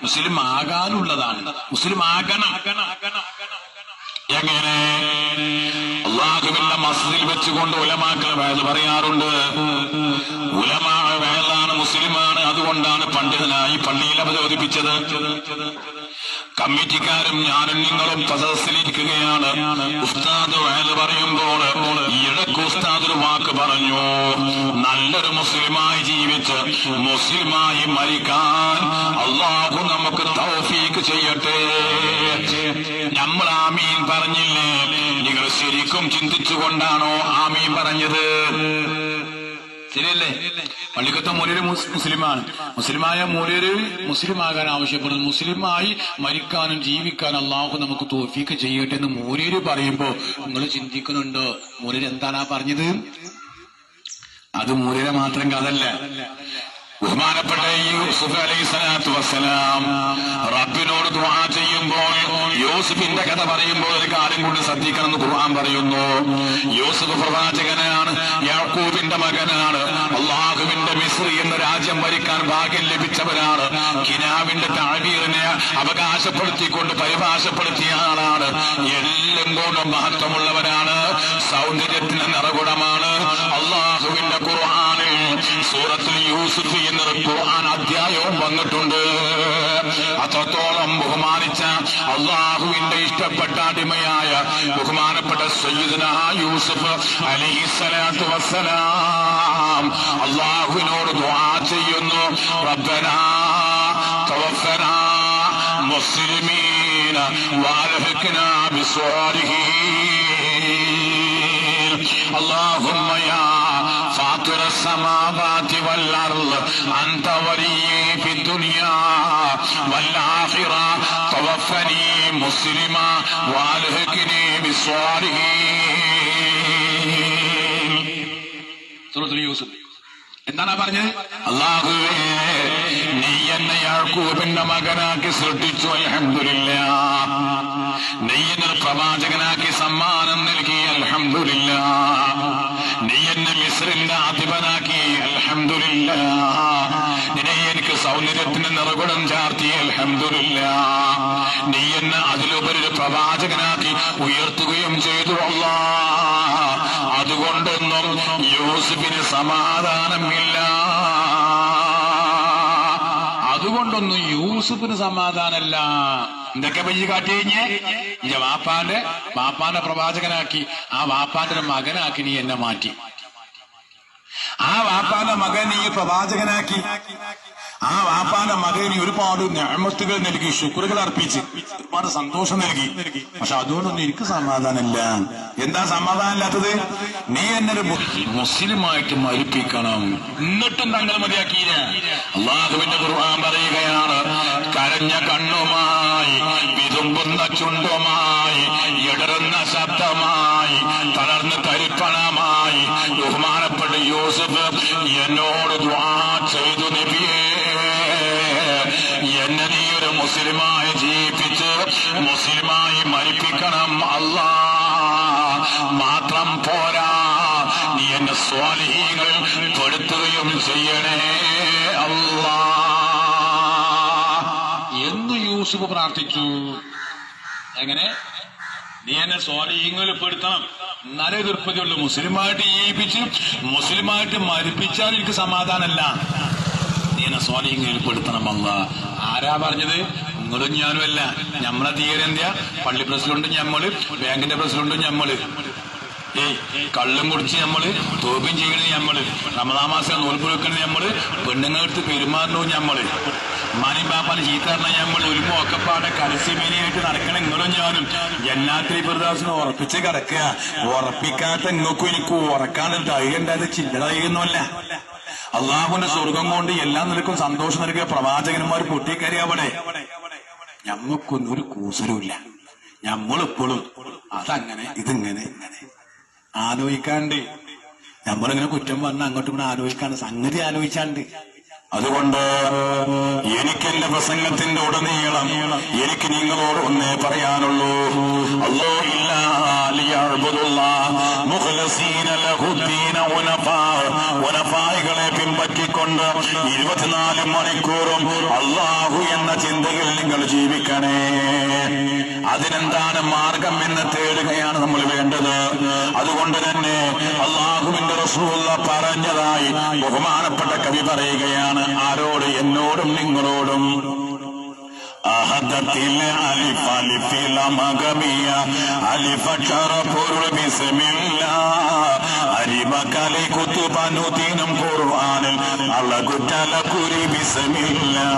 മുസ്ലിം ആകാനുള്ളതാണ്. മുസ്ലിം ആകണം. എങ്ങനെ? അല്ലാഹുവിന്റെ മസ്ജിദിൽ വെച്ചുകൊണ്ട് ഉലമാക്കൾ വഅദ് പറയാറുണ്ട്. ഉലമാ വഅദാണ്, മുസ്ലിമാണ്. അതുകൊണ്ടാണ് പണ്ഡിതനായി പള്ളിയിൽ അവതരിപ്പിച്ചത്. കമ്മിറ്റിക്കാരും ഞാനും നിങ്ങളും സദസ്സിലിരിക്കുകയാണ്. ഉസ്താദ് വഅദ് പറയുമ്പോൾ ഇടക്ക് ഉസ്താദ് ഒരു വാക്ക് പറഞ്ഞു, നല്ലൊരു മുസ്ലിമായി ജീവിച്ച് മുസ്ലിമായി മരിക്കാൻ അല്ലാഹു നമുക്ക് തൗഫീഖ് ചെയ്യട്ടെ. നമ്മൾ ആമീൻ പറഞ്ഞില്ലേ? നിങ്ങൾ ശരിക്കും ചിന്തിച്ചുകൊണ്ടാണോ ആമീൻ പറഞ്ഞത്? ശരിയല്ലേ? പള്ളിക്കത്തെ മൂലര് മുസ്ലിമാണ്. മുസ്ലിമായ മൂലര് മുസ്ലിമാകാൻ ആവശ്യപ്പെടുന്നു. മുസ്ലിമായി മരിക്കാനും ജീവിക്കാനും അള്ളാഹു നമുക്ക് തൗഫീഖ് ചെയ്യട്ടെ എന്ന് മൂലര് പറയുമ്പോ നിങ്ങൾ ചിന്തിക്കുന്നുണ്ടോ മൂലര് എന്താണാ പറഞ്ഞത്? അത് മൂലരെ മാത്രം കഥല്ല. ബഹുമാനപ്പെട്ട യൂസുഫ് അലൈഹിസ്സലാത്തു വസ്സലാം റബ്ബിനോട് ദുആ ചെയ്യുമ്പോൾ യൂസുഫിന്റെ കഥ പറയുമ്പോൾ ഒരു കാര്യം കൊണ്ട് ശ്രദ്ധിക്കണമെന്ന് ഖുർആൻ പറയുന്നു. യൂസുഫ് പ്രവാചകനാണ്, യാക്കൂബിന്റെ മകനാണ്. അല്ലാഹുവിന്റെ മിസ്ർ എന്ന രാജ്യം ഭരിക്കാൻ ഭാഗ്യം ലഭിച്ചവരാണ്. കിനാവിന്റെ താബീറിനെ അവകാശപ്പെടുത്തിക്കൊണ്ട് പരിഭാഷപ്പെടുത്തിയ ആളാണ്. എല്ലാം കൊണ്ടും മഹത്വമുള്ളവരാണ്. സൗന്ദര്യത്തിന് നിറകുടമാണ്. അല്ലാഹുവിന്റെ ഖുർആനിൽ സൂറത്തുൽ യൂസുഫ് എന്നൊരു ഖുർആൻ അധ്യായവും വന്നിട്ടുണ്ട്. അത്രത്തോളം ബഹുമാനിച്ച അള്ളാഹുവിന്റെ ഇഷ്ടപ്പെട്ട അടിമയായ ബഹുമാനപ്പെട്ട സയ്യിദുനാ യൂസുഫ് അലൈഹിസ്സലാത്തു വസ്സലാം അള്ളാഹുവിനോട് ദുആ ചെയ്യുന്നു. റബ്ബനാ തവഫനാ മുസ്ലിമീന വഅൽഹിഖ്നാ ബിസ്വാലിഹീൻ. اللهم يا فاطر السماوات والأرض أنت ولي في الدنيا والآخرة توفني مسلما وألحقني بالصالحين. സൂറത്തുൽ യൂസുഫ് എന്താണ് പറഞ്ഞത്? അല്ലാഹുവേ, നീ എന്നെ യാക്കൂബിന്റെ മകനാക്കി സൃഷ്ടിച്ചു, അൽഹംദുലില്ലാഹ്. നീ എന്നെ പ്രവാചകനാക്കി സമ്മാനം നൽകി, അൽഹംദുലില്ലാഹ്. നീ എന്നെ മിസ്രിന്റെ അധിപനാക്കി, അൽഹംദുലില്ലാഹ്. നീ എനിക്ക് സൗന്ദര്യത്തിന് നിറകുടം ചാർത്തി, അൽഹംദുലില്ലാഹ്. നീ എന്നെ അതിലുപരി ഒരു പ്രവാചകനാക്കി ഉയർത്തുകയും ചെയ്തു, അല്ലാഹ്. അതുകൊണ്ടൊന്നും യൂസുഫിന് സമാധാനമില്ല. അതുകൊണ്ടൊന്നും യൂസുഫിന് സമാധാനമല്ല. എന്തൊക്കെ പയ്യ കാട്ടി കഴിഞ്ഞേ? ഈ വാപ്പാന്റെ പ്രവാചകനാക്കി, ആ വാപ്പാന്റെ ഒരു മകനാക്കി നീ എന്നെ മാറ്റി. ആ വാപ്പാന്റെ മകൻ നീ പ്രവാചകനാക്കി. ആ വാപ്പാന്റെ മകന് ഒരുപാട് നിഅമത്തുകൾ നൽകി, ശുക്റുകൾ അർപ്പിച്ച് ഒരുപാട് സന്തോഷം നൽകി. പക്ഷെ അതുകൊണ്ടൊന്നും എനിക്ക് സമാധാനമില്ല. എന്താ സമാധാനമില്ലാത്തത്? നീ എന്നൊരു മുസ്ലിമായിട്ട് മരിപ്പിക്കണം. എന്നിട്ടും തങ്ങൾ മതിയാക്കിയില്ല. അല്ലാഹുവിന്റെ ഖുർആൻ പറയുകയാണ്, കരഞ്ഞ കണ്ണുമായി, വിതുമ്പുന്ന ചുണ്ടുമായി, ഇടറുന്ന ശബ്ദമായി, തളർന്ന് തരിപ്പണമായി ബഹുമാനപ്പെട്ട യൂസുഫ് എന്നോട് ദുആ ചെയ്തു, നബിയേ, എന്നെ നീ ഒരു മുസ്ലിമായി ജീവിപ്പിച്ച് മുസ്ലിമായി മരിപ്പിക്കണം അല്ലാ. മാത്രം പോരാ, നീ എന്നെ സ്വാലിഹീങ്ങളിൽ പെടുത്തുകയും ചെയ്യണേ അല്ലാ എന്ന് യൂസുഫ് പ്രാർത്ഥിച്ചു. എങ്ങനെ? നീ എന്നെ സ്വാലിഹീങ്ങളിൽ പെടുത്തണം, എന്നാലേ ദുർപ്പതിയുള്ളൂ. മുസ്ലിമായിട്ട് ജീവിപ്പിച്ച് മുസ്ലിമായിട്ട് മരിപ്പിച്ചാൽ എനിക്ക് സമാധാനമല്ല. നീ എന്നെ സ്വാലിഹീങ്ങളിൽ പെടുത്തണം അല്ലാ. ആരാ പറഞ്ഞത്? നിങ്ങളും ഞാനും അല്ല. നമ്മളെ തീരെന്ത്യ പള്ളി പ്രസിഡന്റ് ഞമ്മള്, ബാങ്കിന്റെ പ്രസിഡന്റ് ഞമ്മള്, കള്ളും കുടിച്ച് ഞമ്മള്, തോപയും ചെയ്യണത് ഞമ്മള്, റമദാൻ മാസം നോൽപ്പ് വെക്കണത് ഞമ്മള്, പെണ്ണുങ്ങളെടുത്ത് പെരുമാറണവും ഞമ്മള്, മാനി ബാപ്പാന് ചീത്തറിഞ്ഞ ഞമ്മള്, ഒരു ഒക്കപ്പാടെ കരസ്യമേനിയായിട്ട് നടക്കണ നിങ്ങളും ഞാനും ജന്നാത്തിൽ ഫിർദൗസിനെ ഉറപ്പിച്ച് കിടക്കുക. ഉറപ്പിക്കാത്ത നിങ്ങൾക്കും എനിക്കും ഉറക്കാനൊരു ധൈര്യം ഉണ്ടായത് ചില്ലറ ധൈര്യമൊന്നുമല്ല. അള്ളാഹുവിന്റെ സ്വർഗം കൊണ്ട് എല്ലാ നിലക്കും സന്തോഷം നൽകിയ പ്രവാചകന്മാർ പൊട്ടിക്കരി അവിടെ. ഞമ്മക്കൊന്നും ഒരു കൂസലുമില്ല. ഞമ്മളിപ്പോഴും അതങ്ങനെ ഇതിങ്ങനെ ഇങ്ങനെ ആലോചിക്കാണ്ട്, നമ്മളിങ്ങനെ കുറ്റം പറഞ്ഞ അങ്ങോട്ടും കൂടെ ആലോചിക്കാണ്ട്, സംഗതി ആലോചിച്ചാണ്ട് അതുകൊണ്ട് എനിക്കെന്റെ പ്രസംഗത്തിന്റെ ഉടനീളം എനിക്ക് നിങ്ങളോട് ഒന്നേ പറയാനുള്ളൂ. ഉനഫായികളെ പിൻപറ്റിക്കൊണ്ട് 24 മണിക്കൂറും അല്ലാഹു എന്ന ചിന്തയിൽ നിങ്ങൾ ജീവിക്കണേ. അതിനെന്താണ് മാർഗം എന്ന് തേടുകയാണ് നമ്മൾ വേണ്ടത്. അതുകൊണ്ട് തന്നെ അല്ലാഹുവിന്റെ റസൂൽ പറഞ്ഞതായി ബഹുമാനപ്പെട്ട കവി പറയുകയാണ്. ആരോട്? എന്നോടും നിങ്ങളോടും. അഹദത്തിൽ അലിഫ് അലിഫില മഗമിയ അലിഫക്ഷര പൊരുൾ ബിസ്മില്ലാ അരിമകലി കുത്തുബനുദീനും ഖുർആനിൽ അളകുറ്റല കുരി ബിസ്മില്ലാ.